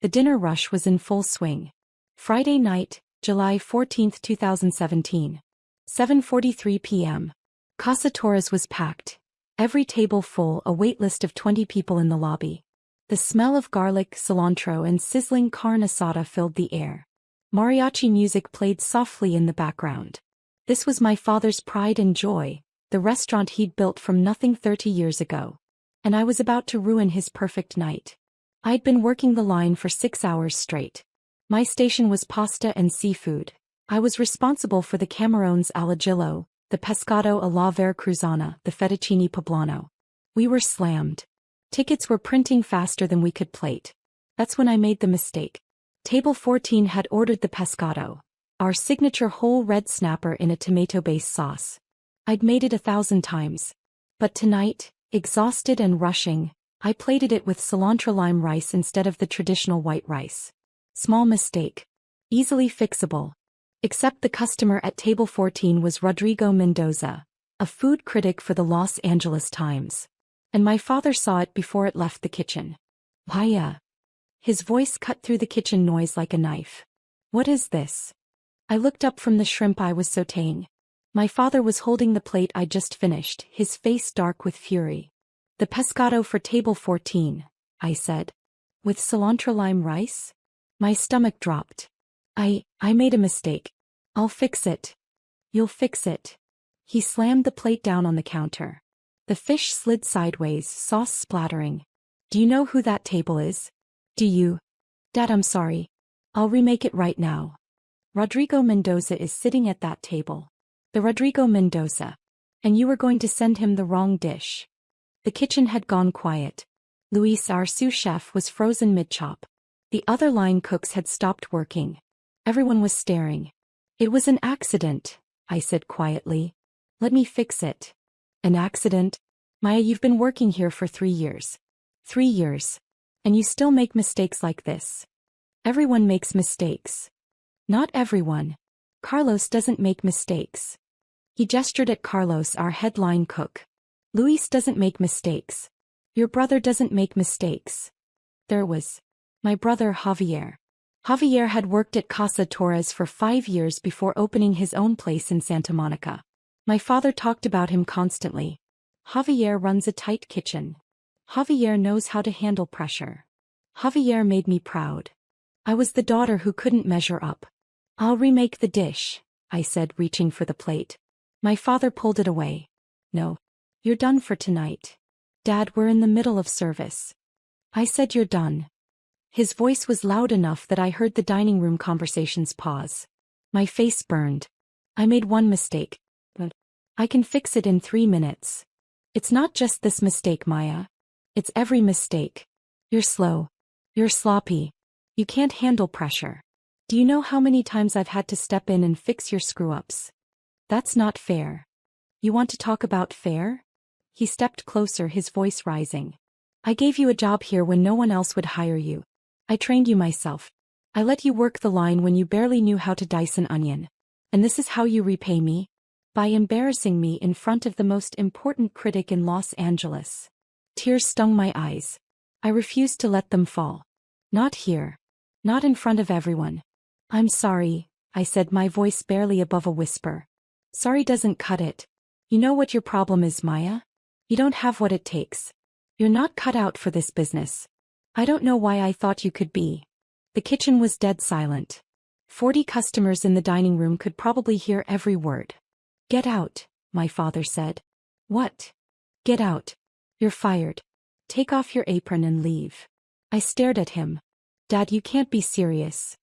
The dinner rush was in full swing. Friday night, July 14, 2017. 7:43 p.m. Casa Torres was packed. Every table full, a wait list of 20 people in the lobby. The smell of garlic, cilantro and sizzling carne asada filled the air. Mariachi music played softly in the background. This was my father's pride and joy, the restaurant he'd built from nothing 30 years ago. And I was about to ruin his perfect night. I'd been working the line for 6 hours straight. My station was pasta and seafood. I was responsible for the camarones alla gillo, the pescado alla veracruzana, the fettuccine poblano. We were slammed. Tickets were printing faster than we could plate. That's when I made the mistake. Table 14 had ordered the pescado, our signature whole red snapper in a tomato-based sauce. I'd made it 1,000 times. But tonight, exhausted and rushing, I plated it with cilantro lime rice instead of the traditional white rice. Small mistake. Easily fixable. Except the customer at table 14 was Rodrigo Mendoza, a food critic for the Los Angeles Times. And my father saw it before it left the kitchen. Vaya. His voice cut through the kitchen noise like a knife. What is this? I looked up from the shrimp I was sautéing. My father was holding the plate I just finished, his face dark with fury. The pescado for table 14, I said. With cilantro lime rice? My stomach dropped. I made a mistake. I'll fix it. You'll fix it. He slammed the plate down on the counter. The fish slid sideways, sauce splattering. Do you know who that table is? Do you? Dad, I'm sorry. I'll remake it right now. Rodrigo Mendoza is sitting at that table. The Rodrigo Mendoza. And you were going to send him the wrong dish. The kitchen had gone quiet. Luis, our sous chef, was frozen mid-chop. The other line cooks had stopped working. Everyone was staring. It was an accident, I said quietly. Let me fix it. An accident? Maya, you've been working here for 3 years. 3 years. And you still make mistakes like this. Everyone makes mistakes. Not everyone. Carlos doesn't make mistakes. He gestured at Carlos, our headline cook. Luis doesn't make mistakes. Your brother doesn't make mistakes. There was my brother Javier. Javier had worked at Casa Torres for 5 years before opening his own place in Santa Monica. My father talked about him constantly. Javier runs a tight kitchen. Javier knows how to handle pressure. Javier made me proud. I was the daughter who couldn't measure up. I'll remake the dish, I said, reaching for the plate. My father pulled it away. No. You're done for tonight. Dad, we're in the middle of service. I said you're done. His voice was loud enough that I heard the dining room conversations pause. My face burned. I made one mistake. But I can fix it in 3 minutes. It's not just this mistake, Maya. It's every mistake. You're slow. You're sloppy. You can't handle pressure. Do you know how many times I've had to step in and fix your screw-ups? That's not fair. You want to talk about fair? He stepped closer, his voice rising. I gave you a job here when no one else would hire you. I trained you myself. I let you work the line when you barely knew how to dice an onion. And this is how you repay me? By embarrassing me in front of the most important critic in Los Angeles. Tears stung my eyes. I refused to let them fall. Not here. Not in front of everyone. I'm sorry, I said, my voice barely above a whisper. Sorry doesn't cut it. You know what your problem is, Maya? You don't have what it takes. You're not cut out for this business. I don't know why I thought you could be. The kitchen was dead silent. 40 customers in the dining room could probably hear every word. Get out, my father said. What? Get out. You're fired. Take off your apron and leave. I stared at him. Dad, you can't be serious.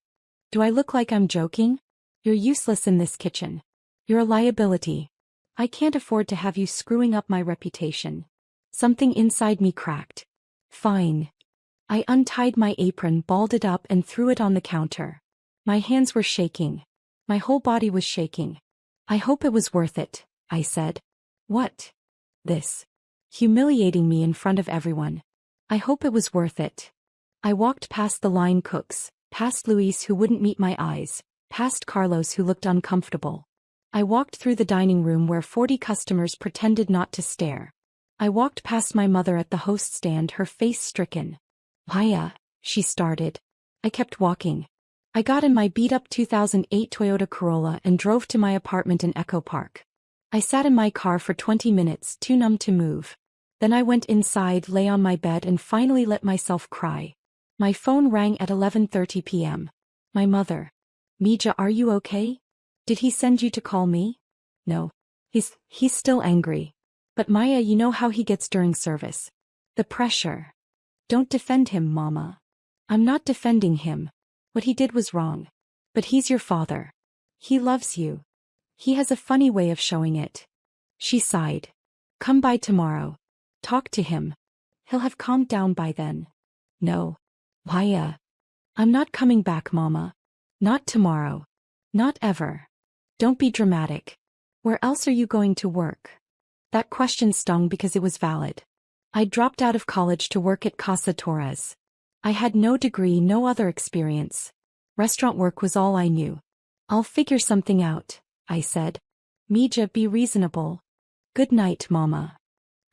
Do I look like I'm joking? You're useless in this kitchen. You're a liability. I can't afford to have you screwing up my reputation. Something inside me cracked. Fine. I untied my apron, balled it up and threw it on the counter. My hands were shaking. My whole body was shaking. I hope it was worth it, I said. What? This. Humiliating me in front of everyone. I hope it was worth it. I walked past the line cooks, past Luis who wouldn't meet my eyes, past Carlos who looked uncomfortable. I walked through the dining room where 40 customers pretended not to stare. I walked past my mother at the host stand, her face stricken. Maya, she started. I kept walking. I got in my beat-up 2008 Toyota Corolla and drove to my apartment in Echo Park. I sat in my car for 20 minutes, too numb to move. Then I went inside, lay on my bed and finally let myself cry. My phone rang at 11:30 p.m. My mother. Mija, are you okay? Did he send you to call me? No. He's still angry. But Maya, you know how he gets during service. The pressure. Don't defend him, Mama. I'm not defending him. What he did was wrong. But he's your father. He loves you. He has a funny way of showing it. She sighed. Come by tomorrow. Talk to him. He'll have calmed down by then. No. Maya. I'm not coming back, Mama. Not tomorrow. Not ever. Don't be dramatic. Where else are you going to work? That question stung because it was valid. I dropped out of college to work at Casa Torres. I had no degree, no other experience. Restaurant work was all I knew. I'll figure something out, I said. Mija, be reasonable. Good night, Mama.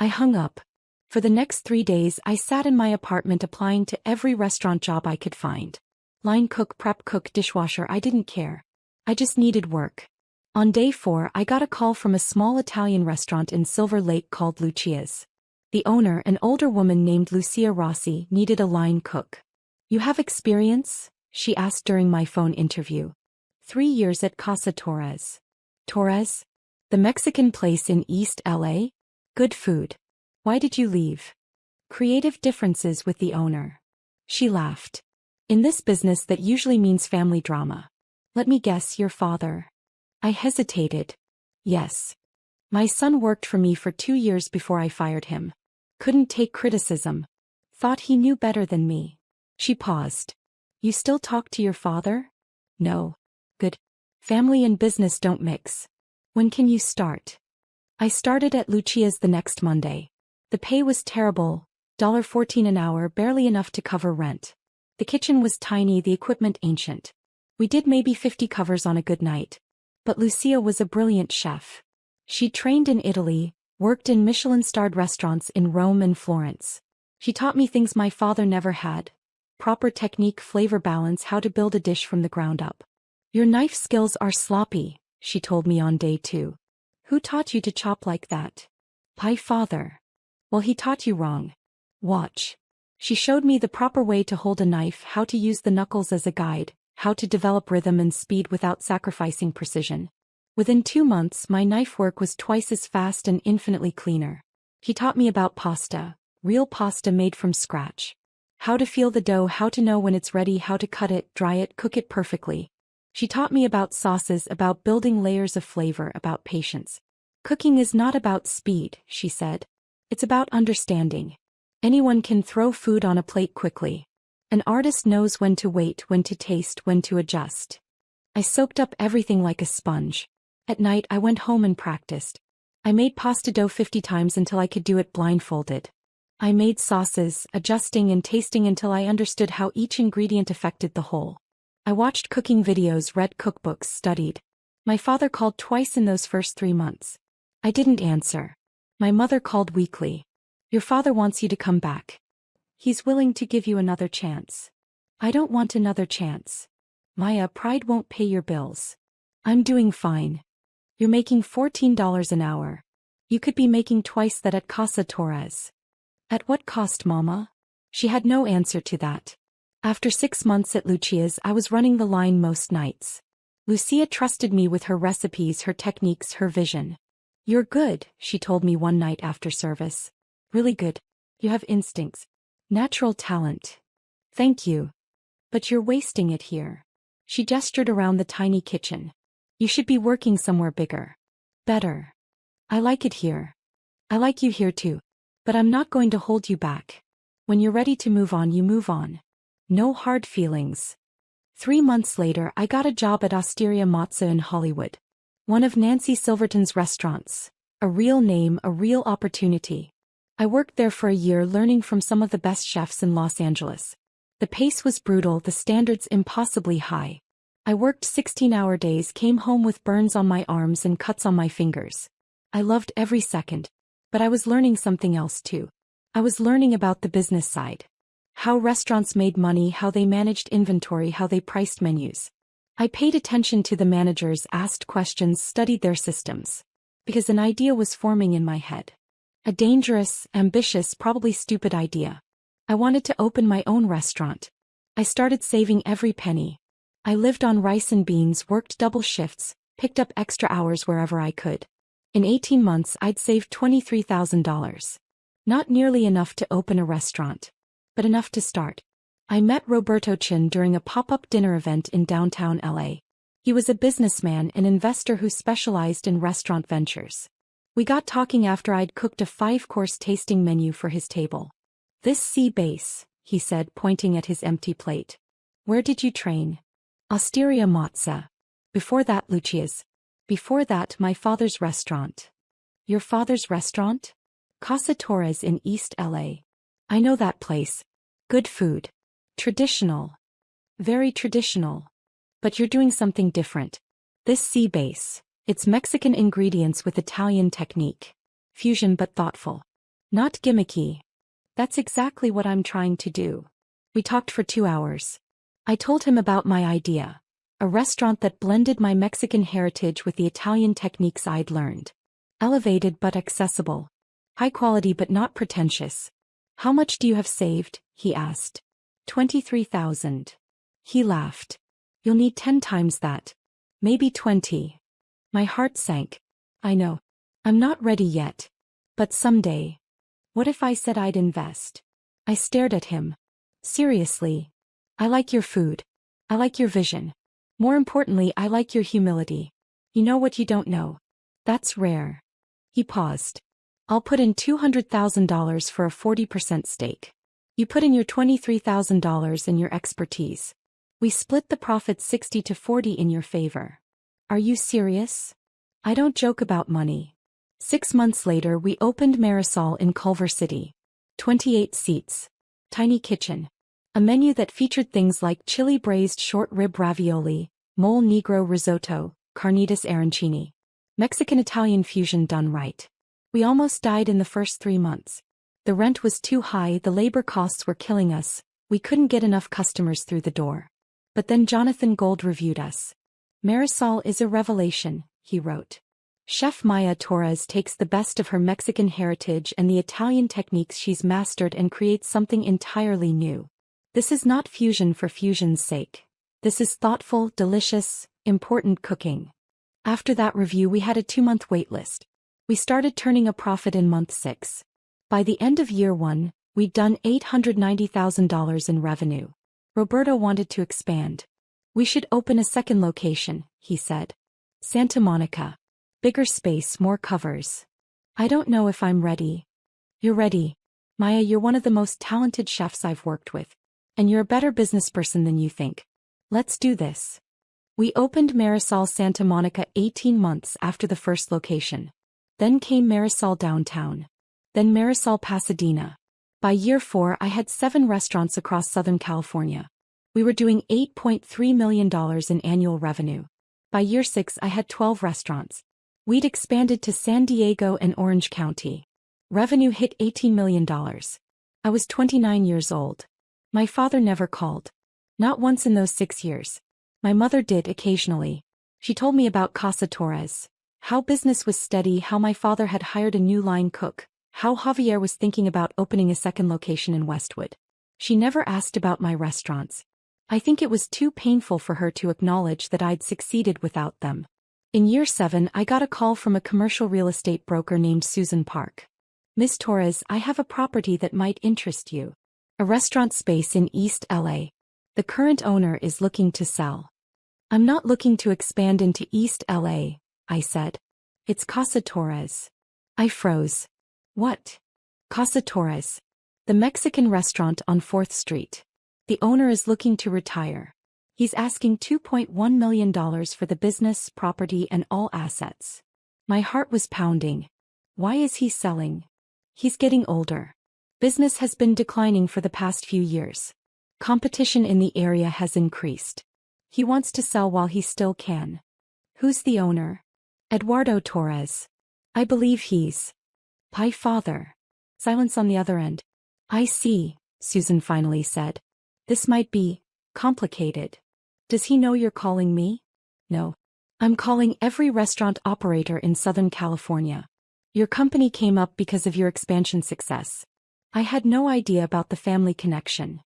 I hung up. For the next 3 days I sat in my apartment applying to every restaurant job I could find. Line cook, prep cook, dishwasher, I didn't care. I just needed work. On day 4 I got a call from a small Italian restaurant in Silver Lake called Lucia's. The owner, an older woman named Lucia Rossi, needed a line cook. You have experience? She asked during my phone interview. 3 years at Casa Torres. Torres? The Mexican place in East LA? Good food. Why did you leave? Creative differences with the owner. She laughed. In this business that usually means family drama. Let me guess, your father. I hesitated. Yes. My son worked for me for 2 years before I fired him. Couldn't take criticism. Thought he knew better than me. She paused. You still talk to your father? No. Good. Family and business don't mix. When can you start? I started at Lucia's the next Monday. The pay was terrible, $14 an hour, barely enough to cover rent. The kitchen was tiny, the equipment ancient. We did maybe 50 covers on a good night. But Lucia was a brilliant chef. She trained in Italy, worked in Michelin-starred restaurants in Rome and Florence. She taught me things my father never had. Proper technique, flavor balance, how to build a dish from the ground up. Your knife skills are sloppy, she told me on day 2. Who taught you to chop like that? My father. Well, he taught you wrong. Watch. She showed me the proper way to hold a knife, how to use the knuckles as a guide, how to develop rhythm and speed without sacrificing precision. Within 2 months, my knife work was twice as fast and infinitely cleaner. He taught me about pasta, real pasta made from scratch. How to feel the dough, how to know when it's ready, how to cut it, dry it, cook it perfectly. She taught me about sauces, about building layers of flavor, about patience. Cooking is not about speed, she said. It's about understanding. Anyone can throw food on a plate quickly. An artist knows when to wait, when to taste, when to adjust. I soaked up everything like a sponge. At night I went home and practiced. I made pasta dough 50 times until I could do it blindfolded. I made sauces, adjusting and tasting until I understood how each ingredient affected the whole. I watched cooking videos, read cookbooks, studied. My father called twice in those first 3 months. I didn't answer. My mother called weekly. Your father wants you to come back. He's willing to give you another chance. I don't want another chance. Maya, pride won't pay your bills. I'm doing fine. You're making $14 an hour. You could be making twice that at Casa Torres. At what cost, Mama? She had no answer to that. After 6 months at Lucia's, I was running the line most nights. Lucia trusted me with her recipes, her techniques, her vision. You're good, she told me one night after service. Really good. You have instincts. Natural talent. Thank you. But you're wasting it here. She gestured around the tiny kitchen. You should be working somewhere bigger. Better. I like it here. I like you here too. But I'm not going to hold you back. When you're ready to move on, you move on. No hard feelings. 3 months later, I got a job at Osteria Mozza in Hollywood. One of Nancy Silverton's restaurants. A real name, a real opportunity. I worked there for a year learning from some of the best chefs in Los Angeles. The pace was brutal, the standards impossibly high. I worked 16-hour days, came home with burns on my arms and cuts on my fingers. I loved every second. But I was learning something else too. I was learning about the business side. How restaurants made money, how they managed inventory, how they priced menus. I paid attention to the managers, asked questions, studied their systems. Because an idea was forming in my head. A dangerous, ambitious, probably stupid idea. I wanted to open my own restaurant. I started saving every penny. I lived on rice and beans, worked double shifts, picked up extra hours wherever I could. In 18 months I'd saved $23,000. Not nearly enough to open a restaurant, but enough to start. I met Roberto Chin during a pop-up dinner event in downtown LA. He was a businessman, an investor who specialized in restaurant ventures. We got talking after I'd cooked a 5-course tasting menu for his table. "This sea base," he said, pointing at his empty plate. "Where did you train?" "Osteria Mozza. Before that, Lucia's. Before that, my father's restaurant." "Your father's restaurant?" "Casa Torres in East LA. I know that place. Good food. Traditional. Very traditional. But you're doing something different. This sea base, it's Mexican ingredients with Italian technique. Fusion but thoughtful. Not gimmicky." "That's exactly what I'm trying to do." We talked for 2 hours. I told him about my idea. A restaurant that blended my Mexican heritage with the Italian techniques I'd learned. Elevated but accessible. High quality but not pretentious. "How much do you have saved?" he asked. $23,000. He laughed. "You'll need 10 times that. Maybe 20. My heart sank. "I know. I'm not ready yet. But someday." "What if I said I'd invest?" I stared at him. "Seriously. I like your food. I like your vision. More importantly, I like your humility. You know what you don't know. That's rare." He paused. "I'll put in $200,000 for a 40% stake. You put in your $23,000 and your expertise. We split the profit 60 to 40 in your favor." "Are you serious?" "I don't joke about money." 6 months later we opened Marisol in Culver City. 28 seats. Tiny kitchen. A menu that featured things like chili braised short rib ravioli, mole negro risotto, carnitas arancini. Mexican-Italian fusion done right. We almost died in the first 3 months. The rent was too high, the labor costs were killing us, we couldn't get enough customers through the door. But then Jonathan Gold reviewed us. "Marisol is a revelation," he wrote. "Chef Maya Torres takes the best of her Mexican heritage and the Italian techniques she's mastered and creates something entirely new. This is not fusion for fusion's sake. This is thoughtful, delicious, important cooking." After that review we had a 2-month wait list. We started turning a profit in month 6. By the end of year 1, we'd done $890,000 in revenue. Roberto wanted to expand. "We should open a second location," he said. "Santa Monica. Bigger space, more covers." "I don't know if I'm ready." "You're ready. Maya, you're one of the most talented chefs I've worked with. And you're a better businessperson than you think. Let's do this." We opened Marisol Santa Monica 18 months after the first location. Then came Marisol Downtown. Then Marisol Pasadena. By year 4 I had 7 restaurants across Southern California. We were doing $8.3 million in annual revenue. By year 6 I had 12 restaurants. We'd expanded to San Diego and Orange County. Revenue hit $18 million. I was 29 years old. My father never called. Not once in those 6 years. My mother did occasionally. She told me about Casa Torres. How business was steady, how my father had hired a new line cook, how Javier was thinking about opening a second location in Westwood. She never asked about my restaurants. I think it was too painful for her to acknowledge that I'd succeeded without them. In year 7 I got a call from a commercial real estate broker named Susan Park. "Miss Torres, I have a property that might interest you. A restaurant space in East LA. The current owner is looking to sell." "I'm not looking to expand into East LA, I said. "It's Casa Torres." I froze. "What?" "Casa Torres. The Mexican restaurant on 4th Street. The owner is looking to retire. He's asking $2.1 million for the business, property, and all assets." My heart was pounding. Why is he selling? He's getting older. Business has been declining for the past few years. Competition in the area has increased. He wants to sell while he still can. "Who's the owner?" "Eduardo Torres. I believe he's my father." Silence on the other end. "I see. Susan finally said. This might be complicated. Does he know you're calling me? No. I'm calling every restaurant operator in Southern California. Your company came up because of your expansion success. I had no idea about the family connection.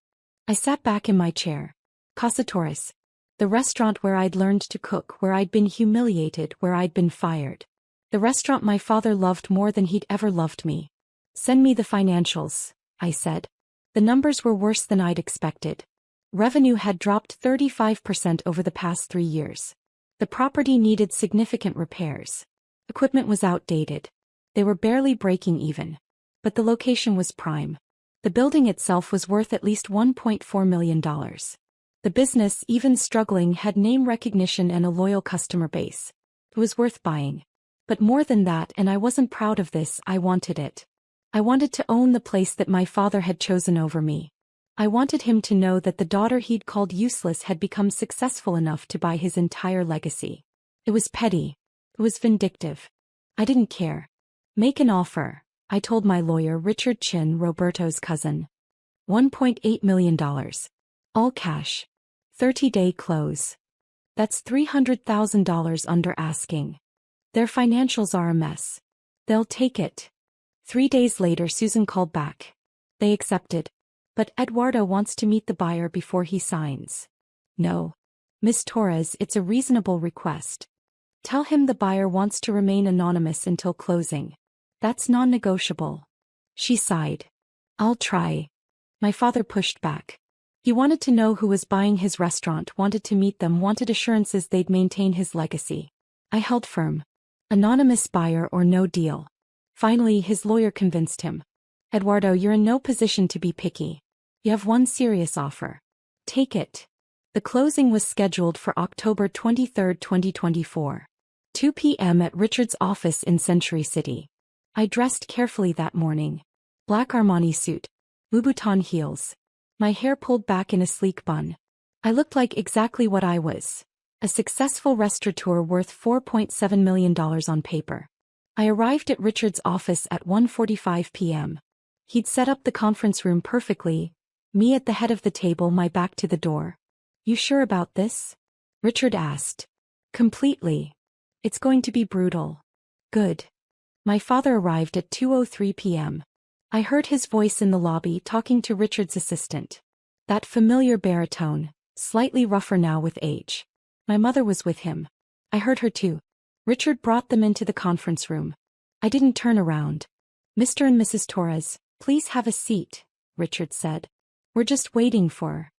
I sat back in my chair. Casa Torres. The restaurant where I'd learned to cook, where I'd been humiliated, where I'd been fired. The restaurant my father loved more than he'd ever loved me. Send me the financials, I said. The numbers were worse than I'd expected. Revenue had dropped 35% over the past 3 years. The property needed significant repairs. Equipment was outdated. They were barely breaking even. But the location was prime. The building itself was worth at least $1.4 million. The business, even struggling, had name recognition and a loyal customer base. It was worth buying. But more than that, and I wasn't proud of this, I wanted it. I wanted to own the place that my father had chosen over me. I wanted him to know that the daughter he'd called useless had become successful enough to buy his entire legacy. It was petty. It was vindictive. I didn't care. Make an offer, I told my lawyer, Richard Chin, Roberto's cousin. $1.8 million. All cash. 30-day close. That's $300,000 under asking. Their financials are a mess. They'll take it. 3 days later, Susan called back. They accepted. But Eduardo wants to meet the buyer before he signs. No. Miss Torres, it's a reasonable request. Tell him the buyer wants to remain anonymous until closing. That's non-negotiable. She sighed. I'll try. My father pushed back. He wanted to know who was buying his restaurant, wanted to meet them, wanted assurances they'd maintain his legacy. I held firm. Anonymous buyer or no deal. Finally, his lawyer convinced him. Eduardo, you're in no position to be picky. You have one serious offer. Take it. The closing was scheduled for October 23, 2024. 2 p.m. at Richard's office in Century City. I dressed carefully that morning. Black Armani suit. Louboutin heels. My hair pulled back in a sleek bun. I looked like exactly what I was. A successful restaurateur worth $4.7 million on paper. I arrived at Richard's office at 1:45 p.m. He'd set up the conference room perfectly, me at the head of the table, my back to the door. You sure about this? Richard asked. Completely. It's going to be brutal. Good. My father arrived at 2:03 p.m. I heard his voice in the lobby talking to Richard's assistant. That familiar baritone, slightly rougher now with age. My mother was with him. I heard her too. Richard brought them into the conference room. I didn't turn around. Mr. and Mrs. Torres, please have a seat, Richard said. We're just waiting for.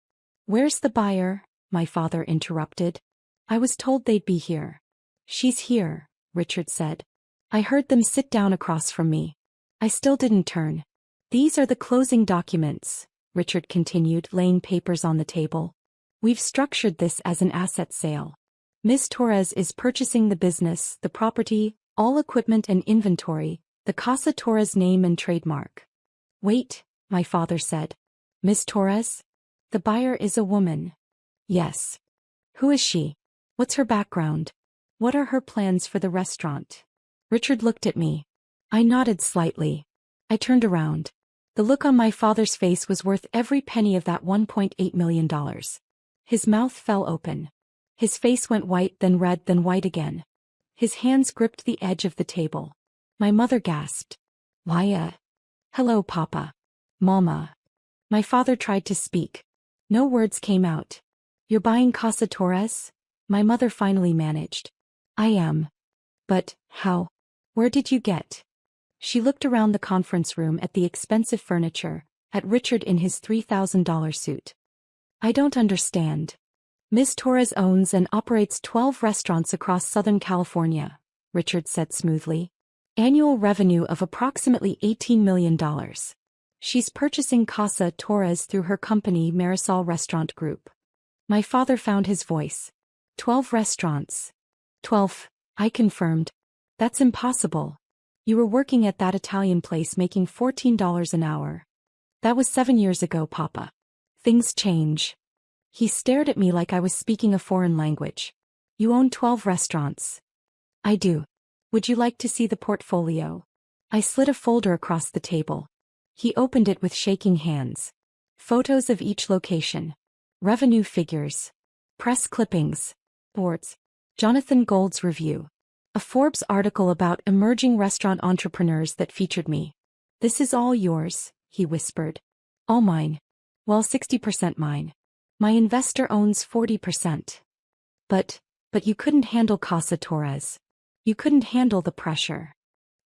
Where's the buyer? My father interrupted. I was told they'd be here. She's here, Richard said. I heard them sit down across from me. I still didn't turn. These are the closing documents, Richard continued, laying papers on the table. We've structured this as an asset sale. Ms. Torres is purchasing the business, the property, all equipment and inventory, the Casa Torres name and trademark. Wait, my father said. Ms. Torres? The buyer is a woman. Yes. Who is she? What's her background? What are her plans for the restaurant? Richard looked at me. I nodded slightly. I turned around. The look on my father's face was worth every penny of that $1.8 million. His mouth fell open. His face went white, then red, then white again. His hands gripped the edge of the table. My mother gasped. Why, hello, Papa. Mama. My father tried to speak. No words came out. You're buying Casa Torres? My mother finally managed. I am. But, how? Where did you get? She looked around the conference room at the expensive furniture, at Richard in his $3,000 suit. I don't understand. Ms. Torres owns and operates 12 restaurants across Southern California, Richard said smoothly. Annual revenue of approximately $18 million. She's purchasing Casa Torres through her company Marisol Restaurant Group. My father found his voice. 12 restaurants. 12, I confirmed. That's impossible. You were working at that Italian place making $14 an hour. That was 7 years ago, Papa. Things change. He stared at me like I was speaking a foreign language. You own 12 restaurants. I do. Would you like to see the portfolio? I slid a folder across the table. He opened it with shaking hands. Photos of each location. Revenue figures. Press clippings. Boards. Jonathan Gold's review. A Forbes article about emerging restaurant entrepreneurs that featured me. "This is all yours," he whispered. "All mine. Well, 60% mine. My investor owns 40%. But you couldn't handle Casa Torres. You couldn't handle the pressure."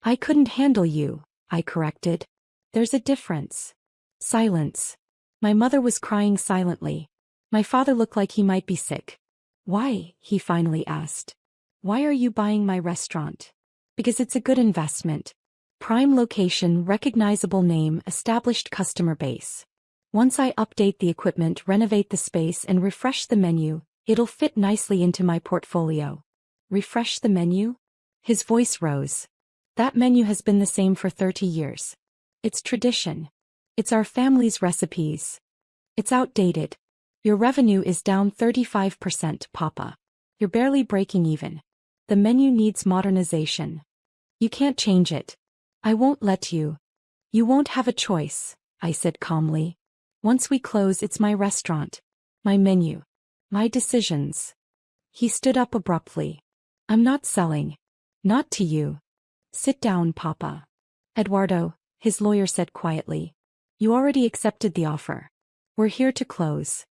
"I couldn't handle you," I corrected. "There's a difference." Silence. My mother was crying silently. My father looked like he might be sick. "Why?" he finally asked. "Why are you buying my restaurant?" "Because it's a good investment. Prime location, recognizable name, established customer base. Once I update the equipment, renovate the space, and refresh the menu, it'll fit nicely into my portfolio." "Refresh the menu?" His voice rose. "That menu has been the same for 30 years. It's tradition. It's our family's recipes. It's outdated. Your revenue is down 35%, Papa. You're barely breaking even. The menu needs modernization. You can't change it. I won't let you." "You won't have a choice," I said calmly. "Once we close, it's my restaurant. My menu. My decisions." He stood up abruptly. "I'm not selling. Not to you." "Sit down, Papa." "Eduardo," his lawyer said quietly. "You already accepted the offer. We're here to close.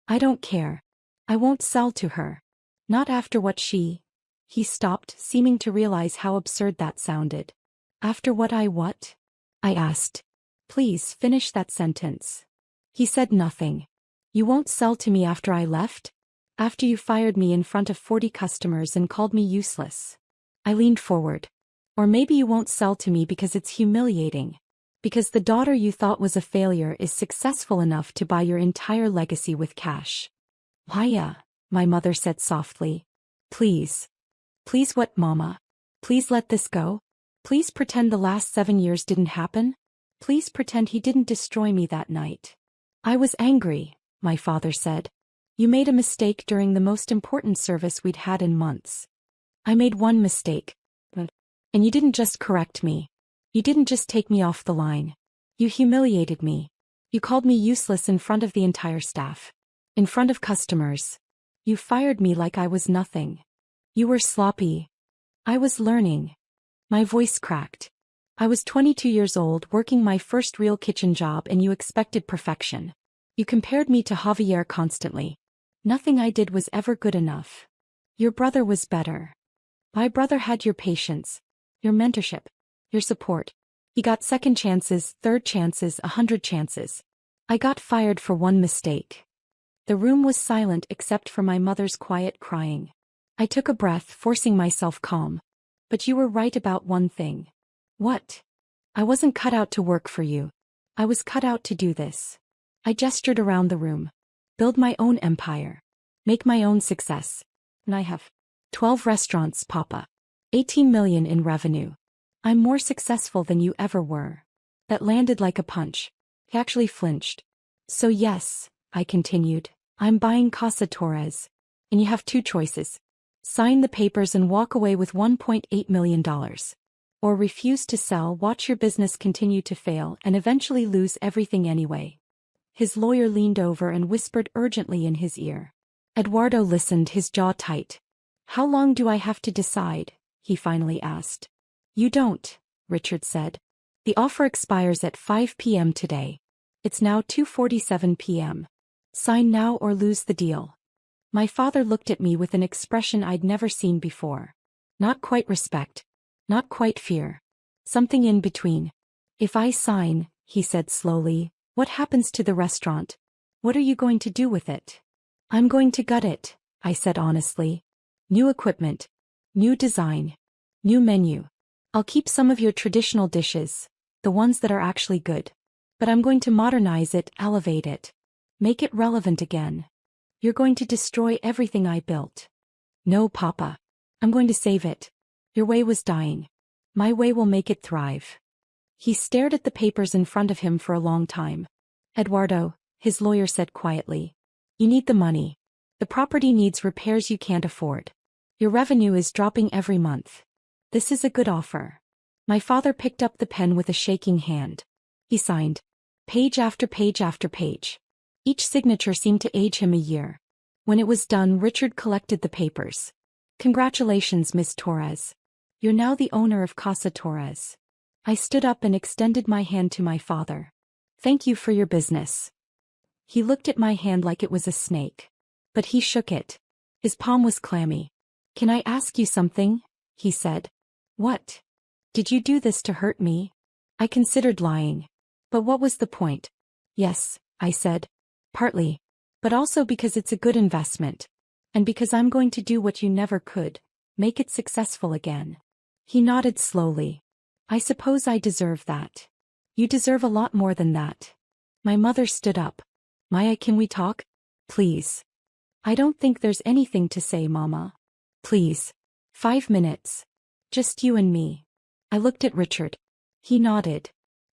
I don't care. I won't sell to her. Not after what she—" He stopped, seeming to realize how absurd that sounded. "After what what?" I asked. "Please finish that sentence." He said nothing. "You won't sell to me after I left? After you fired me in front of 40 customers and called me useless?" I leaned forward. "Or maybe you won't sell to me because it's humiliating. Because the daughter you thought was a failure is successful enough to buy your entire legacy with cash." "Maya," my mother said softly. "Please." "Please what, Mama? Please let this go? Please pretend the last 7 years didn't happen? Please pretend he didn't destroy me that night." "I was angry," my father said. "You made a mistake during the most important service we'd had in months." "I made one mistake. And you didn't just correct me. You didn't just take me off the line. You humiliated me. You called me useless in front of the entire staff. In front of customers. You fired me like I was nothing. You were sloppy. I was learning." My voice cracked. "I was 22 years old, working my first real kitchen job, and you expected perfection. You compared me to Javier constantly. Nothing I did was ever good enough. Your brother was better. My brother had your patience, your mentorship, your support. He got second chances, third chances, 100 chances. I got fired for one mistake." The room was silent except for my mother's quiet crying. I took a breath, forcing myself calm. "But you were right about one thing." "What?" "I wasn't cut out to work for you. I was cut out to do this." I gestured around the room. "Build my own empire. Make my own success. And I have 12 restaurants, Papa. 18 million in revenue. I'm more successful than you ever were." That landed like a punch. He actually flinched. "So yes," I continued, "I'm buying Casa Torres. And you have 2 choices. Sign the papers and walk away with $1.8 million. Or refuse to sell, watch your business continue to fail, and eventually lose everything anyway." His lawyer leaned over and whispered urgently in his ear. Eduardo listened, his jaw tight. "How long do I have to decide?" he finally asked. "You don't," Richard said. "The offer expires at 5 p.m. today. It's now 2:47 p.m. Sign now or lose the deal." My father looked at me with an expression I'd never seen before. Not quite respect. Not quite fear. Something in between. "If I sign," he said slowly, "what happens to the restaurant? What are you going to do with it?" "I'm going to gut it," I said honestly. "New equipment. New design. New menu. I'll keep some of your traditional dishes, the ones that are actually good. But I'm going to modernize it, elevate it. Make it relevant again." "You're going to destroy everything I built." "No, Papa. I'm going to save it. Your way was dying. My way will make it thrive." He stared at the papers in front of him for a long time. "Eduardo," his lawyer said quietly, "you need the money. The property needs repairs you can't afford. Your revenue is dropping every month. This is a good offer." My father picked up the pen with a shaking hand. He signed. Page after page after page. Each signature seemed to age him a year. When it was done, Richard collected the papers. Congratulations, Miss Torres. You're now the owner of Casa Torres. I stood up and extended my hand to my father. Thank you for your business. He looked at my hand like it was a snake. But he shook it. His palm was clammy. Can I ask you something? He said. What? Did you do this to hurt me? I considered lying. But what was the point? Yes, I said. Partly. But also because it's a good investment. And because I'm going to do what you never could, make it successful again. He nodded slowly. I suppose I deserve that. You deserve a lot more than that. My mother stood up. Maya, can we talk? Please. I don't think there's anything to say, Mama. Please. 5 minutes. Just you and me. I looked at Richard. He nodded.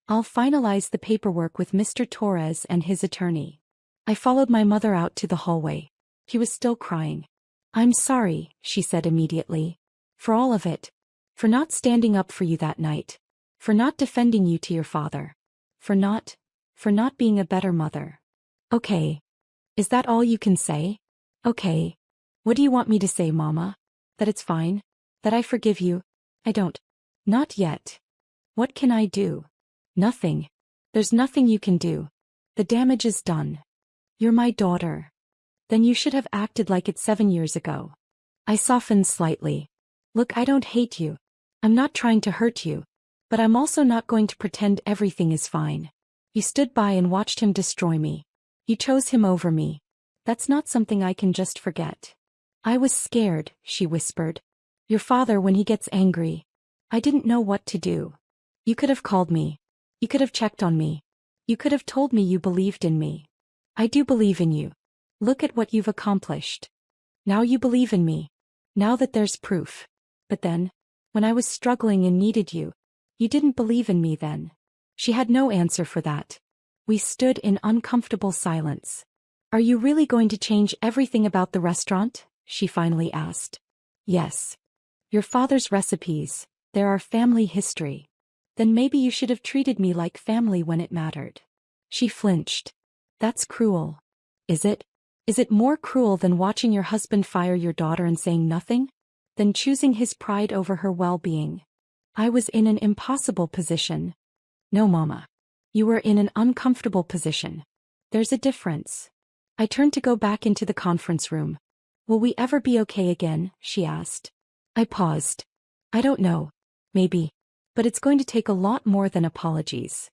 I'll finalize the paperwork with Mr. Torres and his attorney. I followed my mother out to the hallway. She was still crying. I'm sorry, she said immediately. For all of it. For not standing up for you that night. For not defending you to your father. For not being a better mother. Okay. Is that all you can say? Okay. What do you want me to say, Mama? That it's fine? That I forgive you? I don't. Not yet. What can I do? Nothing. There's nothing you can do. The damage is done. You're my daughter. Then you should have acted like it 7 years ago. I softened slightly. Look, I don't hate you. I'm not trying to hurt you. But I'm also not going to pretend everything is fine. You stood by and watched him destroy me. You chose him over me. That's not something I can just forget. I was scared, she whispered. Your father, when he gets angry. I didn't know what to do. You could have called me. You could have checked on me. You could have told me you believed in me. I do believe in you. Look at what you've accomplished. Now you believe in me. Now that there's proof. But then, when I was struggling and needed you, you didn't believe in me then. She had no answer for that. We stood in uncomfortable silence. Are you really going to change everything about the restaurant? She finally asked. Yes. Your father's recipes, they're our family history. Then maybe you should have treated me like family when it mattered. She flinched. That's cruel. Is it? Is it more cruel than watching your husband fire your daughter and saying nothing? Than choosing his pride over her well-being? I was in an impossible position. No, Mama. You were in an uncomfortable position. There's a difference. I turned to go back into the conference room. Will we ever be okay again? She asked. I paused. I don't know. Maybe. But it's going to take a lot more than apologies.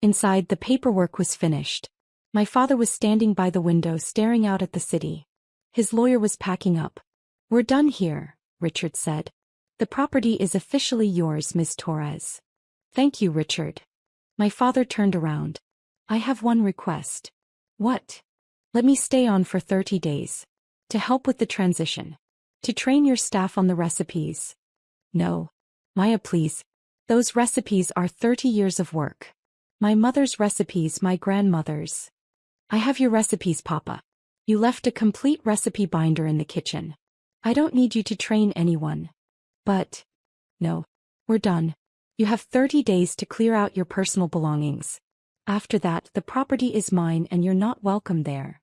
Inside, the paperwork was finished. My father was standing by the window staring out at the city. His lawyer was packing up. We're done here, Richard said. The property is officially yours, Miss Torres. Thank you, Richard. My father turned around. I have one request. What? Let me stay on for 30 days. To help with the transition. To train your staff on the recipes. No. Maya, please. Those recipes are 30 years of work. My mother's recipes, my grandmother's. I have your recipes, Papa. You left a complete recipe binder in the kitchen. I don't need you to train anyone. But. No. We're done. You have 30 days to clear out your personal belongings. After that, the property is mine and you're not welcome there.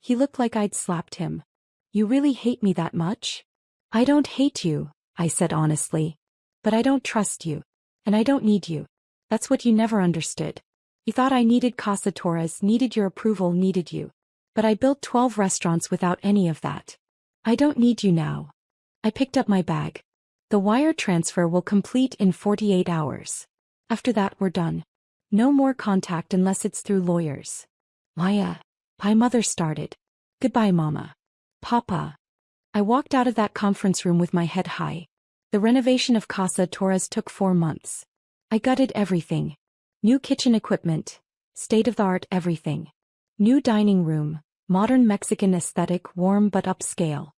He looked like I'd slapped him. You really hate me that much? I don't hate you, I said honestly. But I don't trust you. And I don't need you. That's what you never understood. You thought I needed Casa Torres, needed your approval, needed you. But I built 12 restaurants without any of that. I don't need you now. I picked up my bag. The wire transfer will complete in 48 hours. After that, we're done. No more contact unless it's through lawyers. Maya. My mother started. Goodbye, Mama. Papa. I walked out of that conference room with my head high. The renovation of Casa Torres took 4 months. I gutted everything. New kitchen equipment. State-of-the-art everything. New dining room. Modern Mexican aesthetic, warm but upscale.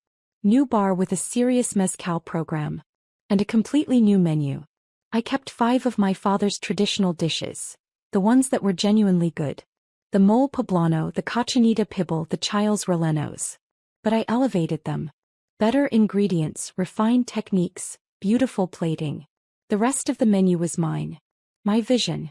New bar with a serious mezcal program. And a completely new menu. I kept 5 of my father's traditional dishes. The ones that were genuinely good. The mole poblano, the cochinita pibil, the chiles rellenos. But I elevated them. Better ingredients, refined techniques, beautiful plating. The rest of the menu was mine. My vision.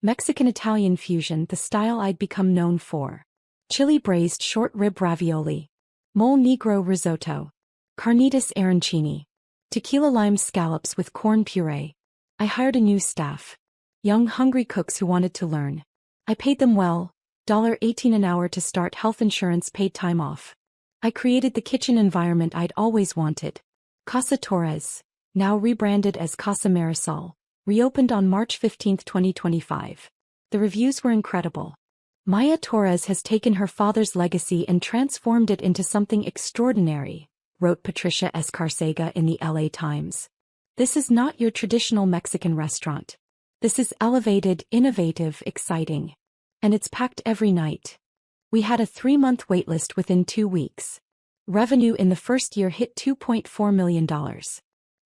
Mexican-Italian fusion, the style I'd become known for. Chili braised short rib ravioli. Mole negro risotto. Carnitas arancini. Tequila lime scallops with corn puree. I hired a new staff. Young, hungry cooks who wanted to learn. I paid them well, $18 an hour to start, health insurance, paid time off. I created the kitchen environment I'd always wanted. Casa Torres, now rebranded as Casa Marisol, reopened on March 15, 2025. The reviews were incredible. Maya Torres has taken her father's legacy and transformed it into something extraordinary, wrote Patricia Escarcega in the LA Times. This is not your traditional Mexican restaurant. This is elevated, innovative, exciting. And it's packed every night. We had a 3-month waitlist within 2 weeks. Revenue in the first year hit $2.4 million.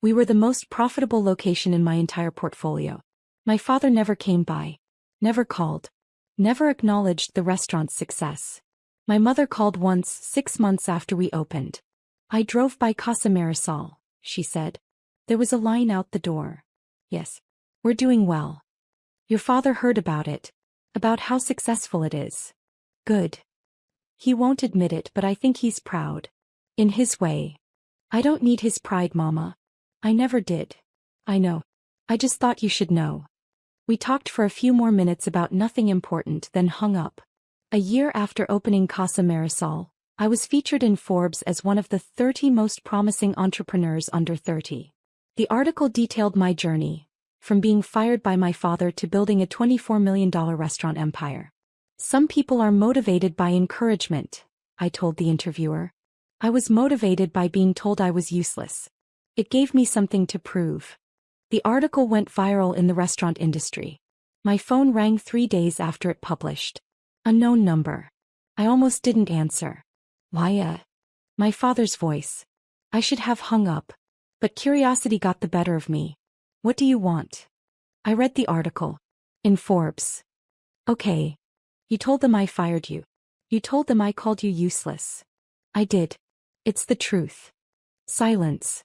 We were the most profitable location in my entire portfolio. My father never came by. Never called. Never acknowledged the restaurant's success. My mother called once, 6 months after we opened. I drove by Casa Marisol, she said. There was a line out the door. Yes. We're doing well. Your father heard about it. About how successful it is. Good. He won't admit it, but I think he's proud. In his way. I don't need his pride, Mama. I never did. I know. I just thought you should know. We talked for a few more minutes about nothing important, then hung up. A year after opening Casa Marisol, I was featured in Forbes as one of the 30 most promising entrepreneurs under 30. The article detailed my journey, from being fired by my father to building a $24 million restaurant empire. Some people are motivated by encouragement, I told the interviewer. I was motivated by being told I was useless. It gave me something to prove. The article went viral in the restaurant industry. My phone rang 3 days after it published. Unknown number. I almost didn't answer. Why? My father's voice. I should have hung up. But curiosity got the better of me. What do you want? I read the article. In Forbes. Okay. You told them I fired you. You told them I called you useless. I did. It's the truth. Silence.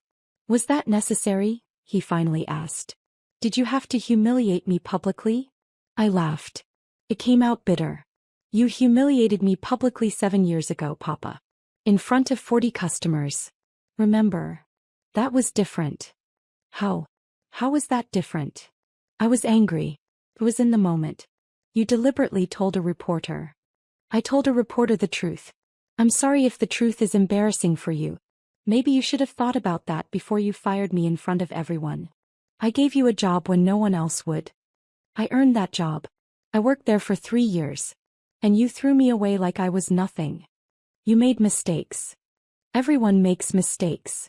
Was that necessary? He finally asked. Did you have to humiliate me publicly? I laughed. It came out bitter. You humiliated me publicly 7 years ago, Papa. In front of 40 customers. Remember? That was different. How? How was that different? I was angry. It was in the moment. You deliberately told a reporter. I told a reporter the truth. I'm sorry if the truth is embarrassing for you. Maybe you should have thought about that before you fired me in front of everyone. I gave you a job when no one else would. I earned that job. I worked there for 3 years. And you threw me away like I was nothing. You made mistakes. Everyone makes mistakes.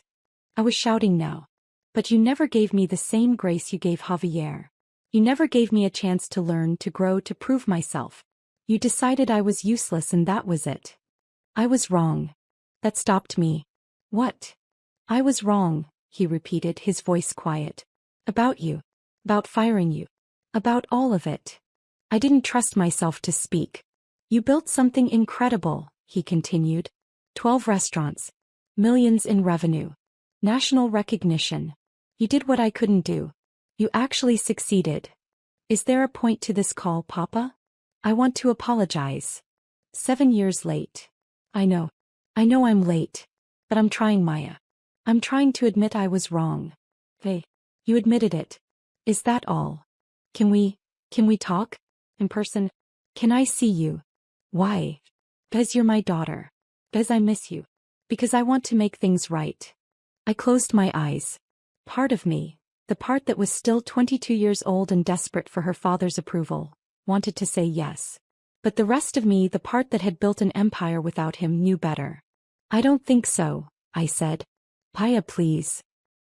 I was shouting now. But you never gave me the same grace you gave Javier. You never gave me a chance to learn, to grow, to prove myself. You decided I was useless and that was it. I was wrong. That stopped me. What? I was wrong, he repeated, his voice quiet. About you. About firing you. About all of it. I didn't trust myself to speak. You built something incredible, he continued. 12 restaurants. Millions in revenue. National recognition. You did what I couldn't do. You actually succeeded. Is there a point to this call, Papa? I want to apologize. 7 years late. I know. I know I'm late. But I'm trying, Maya. I'm trying to admit I was wrong. Hey, you admitted it. Is that all? Can we talk? In person? Can I see you? Why? Because you're my daughter. Because I miss you. Because I want to make things right. I closed my eyes. Part of me, the part that was still 22 years old and desperate for her father's approval, wanted to say yes. But the rest of me, the part that had built an empire without him, knew better. I don't think so, I said. Paya, please.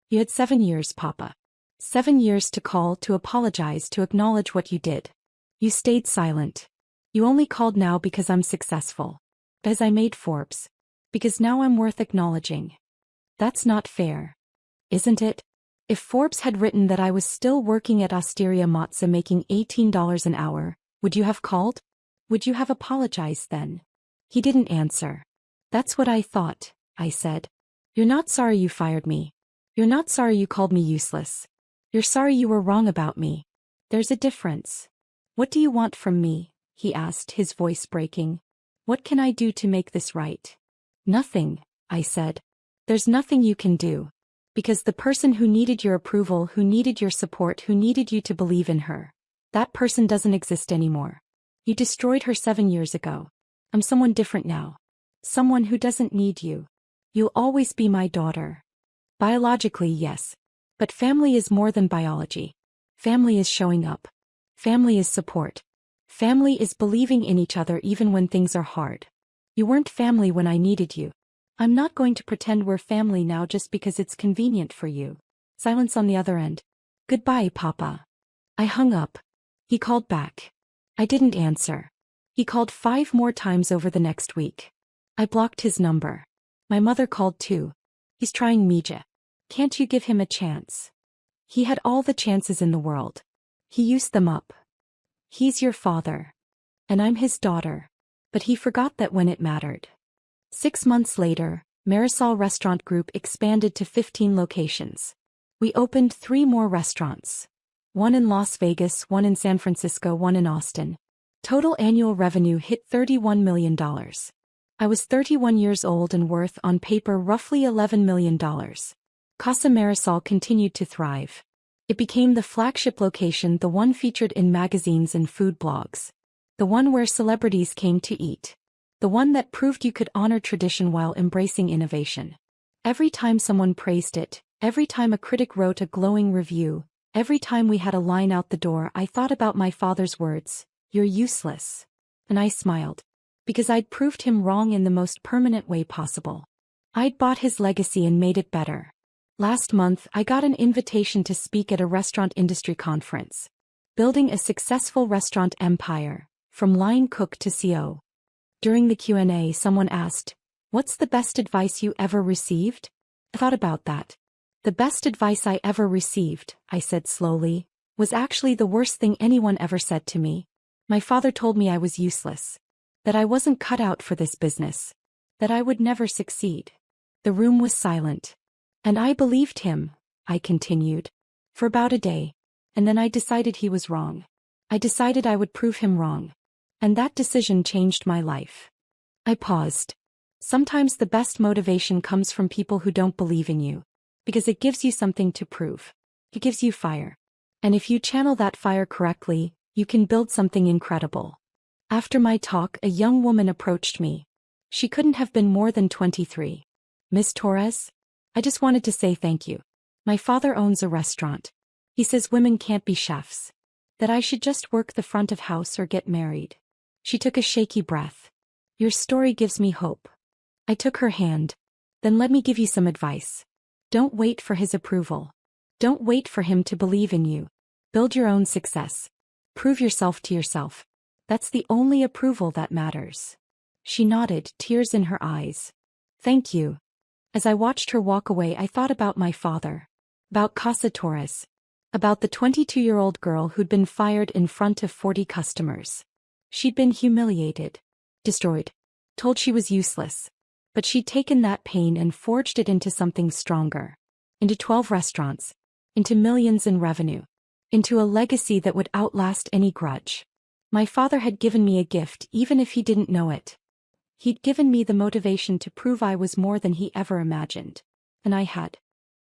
You had 7 years, Papa. 7 years to call, to apologize, to acknowledge what you did. You stayed silent. You only called now because I'm successful. Because I made Forbes. Because now I'm worth acknowledging. That's not fair. Isn't it? If Forbes had written that I was still working at Osteria Mozza making $18 an hour, would you have called? Would you have apologized then? He didn't answer. That's what I thought, I said. You're not sorry you fired me. You're not sorry you called me useless. You're sorry you were wrong about me. There's a difference. What do you want from me? He asked, his voice breaking. What can I do to make this right? Nothing, I said. There's nothing you can do. Because the person who needed your approval, who needed your support, who needed you to believe in her, that person doesn't exist anymore. You destroyed her 7 years ago. I'm someone different now. Someone who doesn't need you. You'll always be my daughter. Biologically, yes. But family is more than biology. Family is showing up. Family is support. Family is believing in each other even when things are hard. You weren't family when I needed you. I'm not going to pretend we're family now just because it's convenient for you. Silence on the other end. Goodbye, Papa. I hung up. He called back. I didn't answer. He called 5 more times over the next week. I blocked his number. My mother called too. He's trying Mija. Can't you give him a chance? He had all the chances in the world. He used them up. He's your father. And I'm his daughter. But he forgot that when it mattered. 6 months later, Marisol Restaurant Group expanded to 15 locations. We opened 3 more restaurants. 1 in Las Vegas, 1 in San Francisco, 1 in Austin. Total annual revenue hit $31 million. I was 31 years old and worth on paper roughly $11 million. Casa Marisol continued to thrive. It became the flagship location, the one featured in magazines and food blogs. The one where celebrities came to eat. The one that proved you could honor tradition while embracing innovation. Every time someone praised it, every time a critic wrote a glowing review, every time we had a line out the door, I thought about my father's words, "You're useless." And I smiled. Because I'd proved him wrong in the most permanent way possible. I'd bought his legacy and made it better. Last month, I got an invitation to speak at a restaurant industry conference. Building a successful restaurant empire, from line cook to CO. During the Q&A, someone asked, "What's the best advice you ever received?" I thought about that. The best advice I ever received, I said slowly, was actually the worst thing anyone ever said to me. My father told me I was useless. That I wasn't cut out for this business. That I would never succeed. The room was silent. And I believed him, I continued. For about a day. And then I decided he was wrong. I decided I would prove him wrong. And that decision changed my life. I paused. Sometimes the best motivation comes from people who don't believe in you. Because it gives you something to prove. It gives you fire. And if you channel that fire correctly, you can build something incredible. After my talk, a young woman approached me. She couldn't have been more than 23. "Miss Torres? I just wanted to say thank you. My father owns a restaurant. He says women can't be chefs. That I should just work the front of house or get married." She took a shaky breath. "Your story gives me hope." I took her hand. "Then let me give you some advice. Don't wait for his approval. Don't wait for him to believe in you. Build your own success. Prove yourself to yourself. That's the only approval that matters." She nodded, tears in her eyes. "Thank you." As I watched her walk away, I thought about my father. About Casa Torres. About the 22-year-old girl who'd been fired in front of 40 customers. She'd been humiliated. Destroyed. Told she was useless. But she'd taken that pain and forged it into something stronger. Into 12 restaurants. Into millions in revenue. Into a legacy that would outlast any grudge. My father had given me a gift even if he didn't know it. He'd given me the motivation to prove I was more than he ever imagined. And I had.